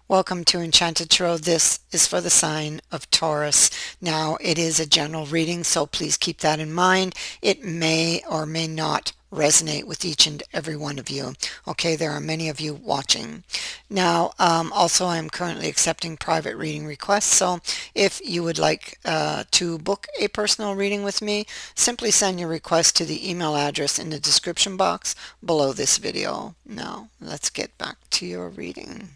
Welcome to Enchanted Tarot. This is for the sign of Taurus. Now, it is a general reading, so please keep that in mind. It may or may not resonate with each and every one of you. Okay, there are many of you watching. Now, also, I'm currently accepting private reading requests, so if you would like to book a personal reading with me, simply send your request to the email address in the description box below this video. Now, let's get back to your reading.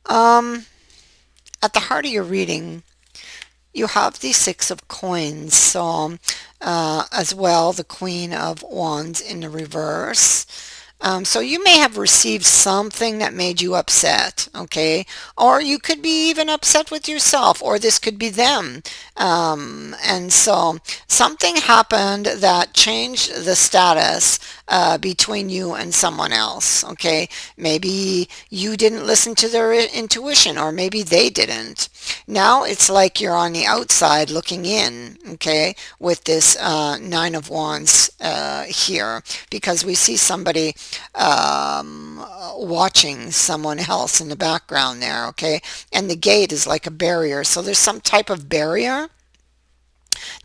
Um, at the heart of your reading, you have the Six of Coins, so as well the Queen of Wands in the reverse. So you may have received something that made you upset, okay? Or you could be even upset with yourself, or this could be them. And so something happened that changed the status between you and someone else, okay? Maybe you didn't listen to their intuition, or maybe they didn't. Now it's like you're on the outside looking in, okay, with this Nine of Wands here, because we see somebody watching someone else in the background there, okay, and the gate is like a barrier, so there's some type of barrier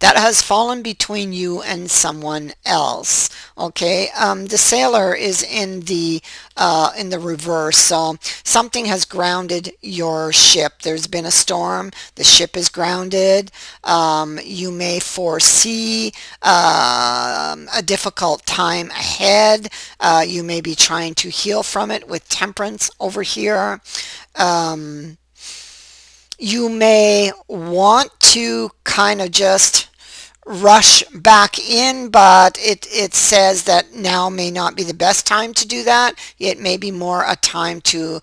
that has fallen between you and someone else. Okay, the sailor is in the reverse, so something has grounded your ship. There's been a storm. The ship is grounded. You may foresee a difficult time ahead. You may be trying to heal from it with temperance over here. You may want to kind of just rush back in, but it says that now may not be the best time to do that. It may be more a time to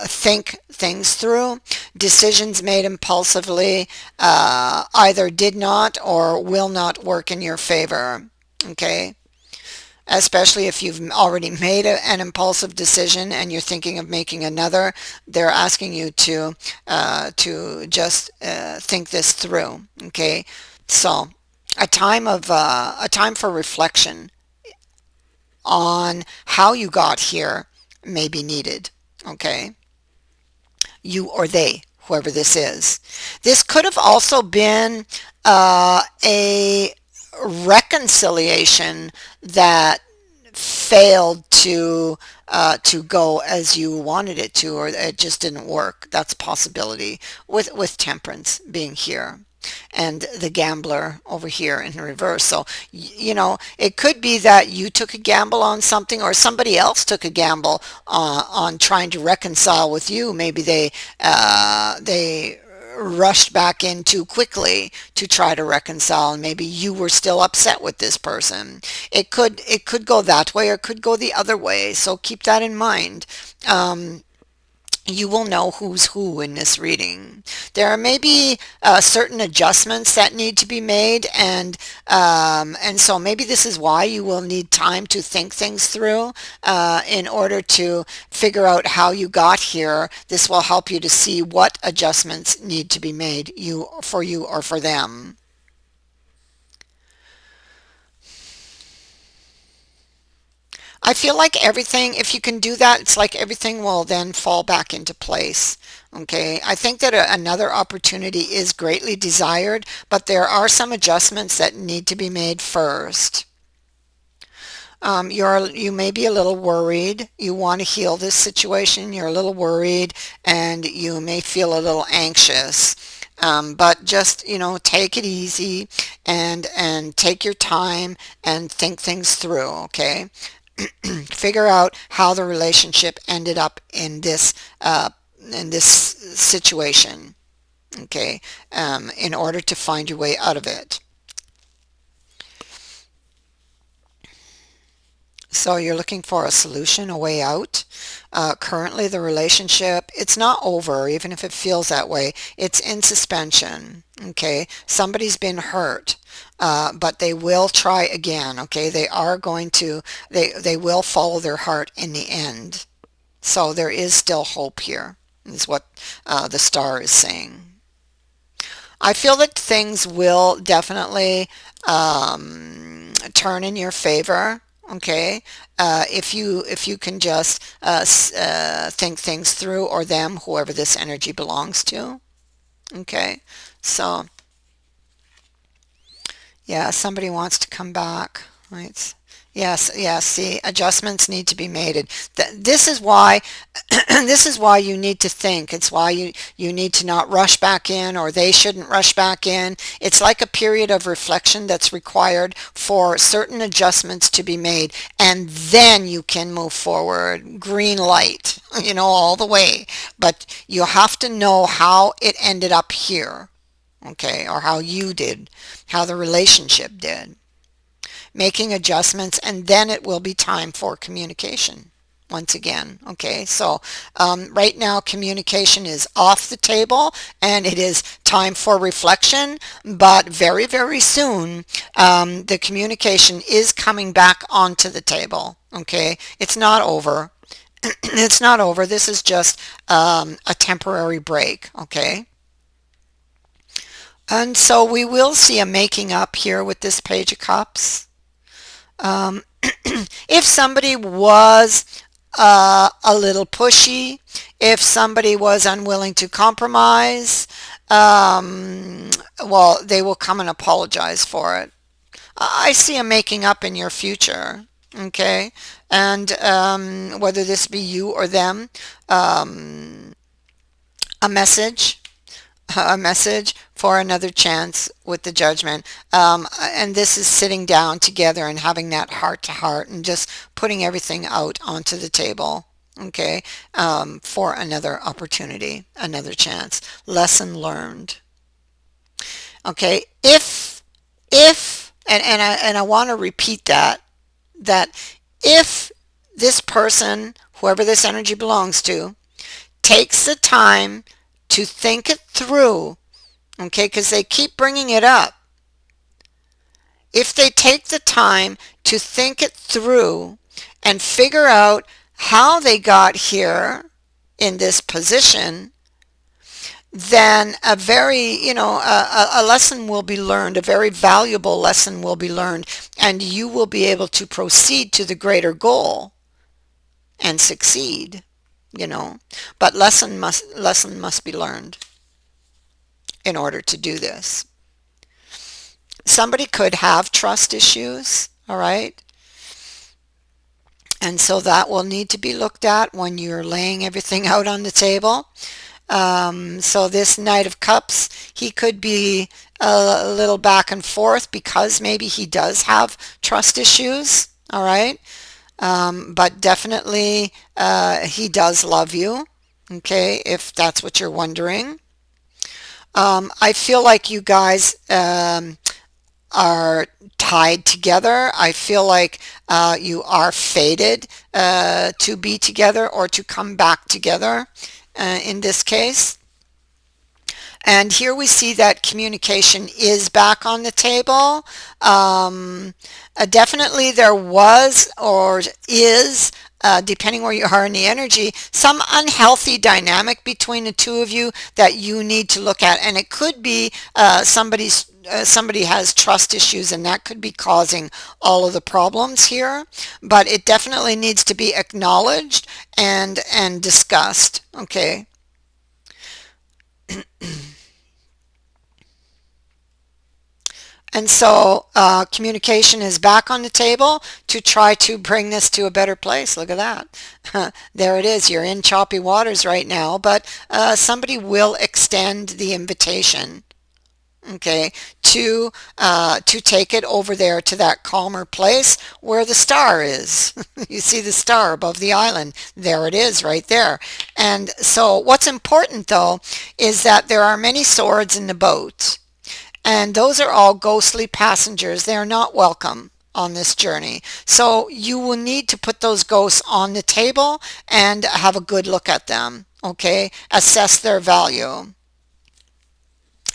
think things through. Decisions made impulsively either did not or will not work in your favor. Okay, especially if you've already made an impulsive decision and you're thinking of making another. They're asking you to just think this through. Okay, so a time for reflection on how you got here may be needed. Okay, you or they, whoever this is. This could have also been a reconciliation that failed to go as you wanted it to, or it just didn't work. That's a possibility with temperance being here and the gambler over here in reverse. So you know, it could be that you took a gamble on something, or somebody else took a gamble on trying to reconcile with you. Maybe they rushed back in too quickly to try to reconcile, and maybe you were still upset with this person. It could go that way, or it could go the other way, so keep that in mind. You will know who's who in this reading. There are maybe certain adjustments that need to be made, and so maybe this is why you will need time to think things through in order to figure out how you got here. This will help you to see what adjustments need to be made, you or for them. I feel like everything, if you can do that, it's like everything will then fall back into place. Okay, I think that another opportunity is greatly desired, but there are some adjustments that need to be made first. You may be a little worried. You want to heal this situation. You're a little worried, and you may feel a little anxious. But just, you know, take it easy and take your time and think things through. Okay, figure out how the relationship ended up in this situation, okay, in order to find your way out of it. So you're looking for a solution, a way out. Currently, the relationship, it's not over, even if it feels that way. It's in suspension, okay? Somebody's been hurt, but they will try again, okay? They will follow their heart in the end. So there is still hope here, is what the star is saying. I feel that things will definitely turn in your favor. Okay, if you can just think things through, or them, whoever this energy belongs to. Okay, so yeah, somebody wants to come back. Right. Yes, yes. See, adjustments need to be made. This is why this is why you need to think. It's why you need to not rush back in, or they shouldn't rush back in. It's like a period of reflection that's required for certain adjustments to be made, and then you can move forward. Green light, all the way. But you have to know how it ended up here, okay, or how you did, how the relationship did, making adjustments, and then it will be time for communication once again. Okay, so right now communication is off the table, and it is time for reflection, but very, very soon the communication is coming back onto the table. Okay, it's not over. It's not over. This is just a temporary break. Okay. And so we will see a making up here with this Page of Cups. Um, if somebody was a little pushy, if somebody was unwilling to compromise, well, they will come and apologize for it. I see a making up in your future. Okay. And whether this be you or them, um, a message a message for another chance with the Judgment. And this is sitting down together and having that heart to heart and just putting everything out onto the table. Okay, for another opportunity, another chance. Lesson learned. Okay, if, and I want to repeat that if this person, whoever this energy belongs to, takes the time to think it through, okay, because they keep bringing it up. If they take the time to think it through and figure out how they got here in this position, then a very, a lesson will be learned, a very valuable lesson will be learned, and you will be able to proceed to the greater goal and succeed, But lesson must be learned in order to do this. Somebody could have trust issues, all right? And so that will need to be looked at when you're laying everything out on the table. So this Knight of Cups, he could be a little back and forth because maybe he does have trust issues, all right? But definitely he does love you, okay, if that's what you're wondering. I feel like you guys are tied together. I feel like you are fated to be together or to come back together in this case. And here we see that communication is back on the table. Definitely there was or is, depending where you are in the energy, some unhealthy dynamic between the two of you that you need to look at. And it could be somebody has trust issues, and that could be causing all of the problems here. But it definitely needs to be acknowledged and discussed. Okay. And so communication is back on the table to try to bring this to a better place. Look at that. There it is. You're in choppy waters right now, but somebody will extend the invitation, okay, to take it over there to that calmer place where the star is. You see the star above the island. There it is right there. And so what's important, though, is that there are many swords in the boat. And those are all ghostly passengers. They are not welcome on this journey. So you will need to put those ghosts on the table and have a good look at them, okay? Assess their value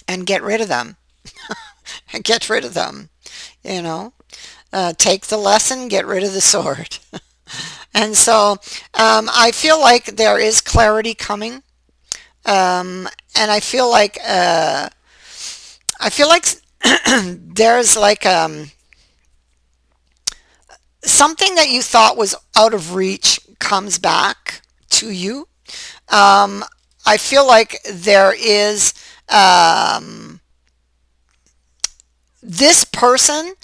and get rid of them. Get rid of them, you know. Take the lesson, get rid of the sword. And so I feel like there is clarity coming. And I feel like there's like something that you thought was out of reach comes back to you. Um, I feel like there is um, this person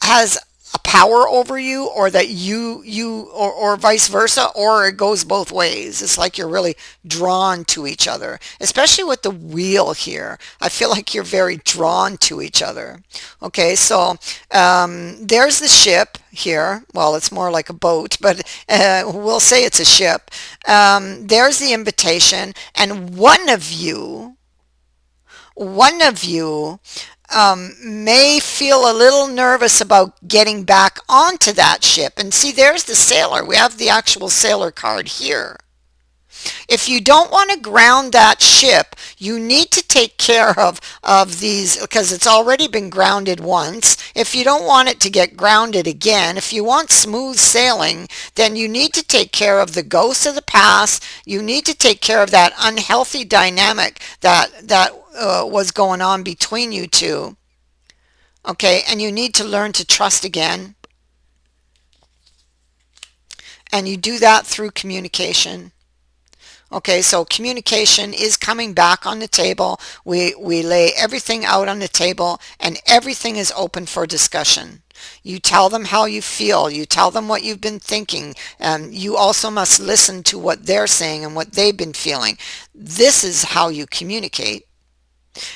has a power over you, or that or vice versa, or it goes both ways. It's like you're really drawn to each other, especially with the wheel here. I feel like you're very drawn to each other. Okay, so there's the ship here. Well, it's more like a boat, but we'll say it's a ship. There's the invitation, and one of you may feel a little nervous about getting back onto that ship. And see, there's the sailor. We have the actual sailor card here. If you don't want to ground that ship, you need to take care of these, because it's already been grounded once. If you don't want it to get grounded again, if you want smooth sailing, then you need to take care of the ghosts of the past. You need to take care of that unhealthy dynamic that was going on between you two. Okay, and you need to learn to trust again. And you do that through communication. Okay, so communication is coming back on the table. We lay everything out on the table, and everything is open for discussion. You tell them how you feel. You tell them what you've been thinking. You also must listen to what they're saying and what they've been feeling. This is how you communicate.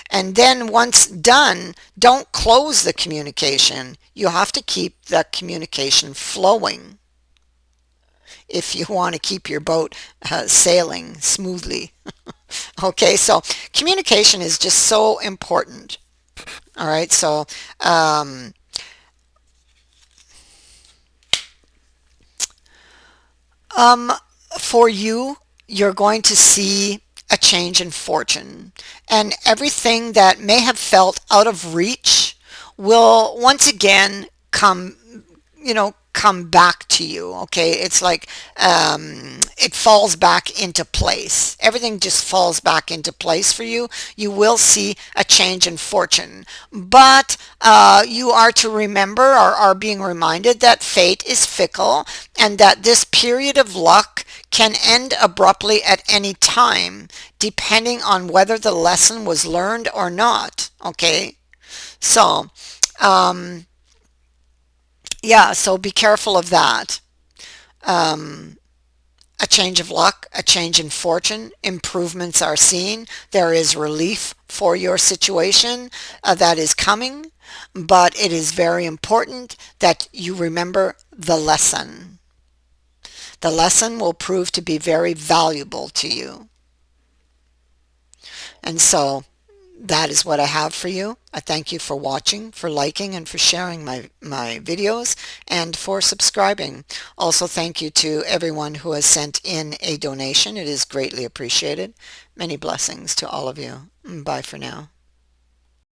And then once done, don't close the communication. You have to keep that communication flowing if you want to keep your boat sailing smoothly. Okay, so communication is just so important. All right, so um, um, for you, you're going to see a change in fortune, and everything that may have felt out of reach will once again come back to you. Okay, it's like it falls back into place. Everything just falls back into place for you. You will see a change in fortune, but you are to remember, or are being reminded, that fate is fickle, and that this period of luck can end abruptly at any time, depending on whether the lesson was learned or not. Okay, so um, yeah, so be careful of that. Um, a change of luck, a change in fortune, improvements are seen. There is relief for your situation that is coming, but it is very important that you remember the lesson. The lesson will prove to be very valuable to you. And so that is what I have for you. I thank you for watching, for liking, and for sharing my videos, and for subscribing. Also, thank you to everyone who has sent in a donation. It is greatly appreciated. Many blessings to all of you. Bye for now.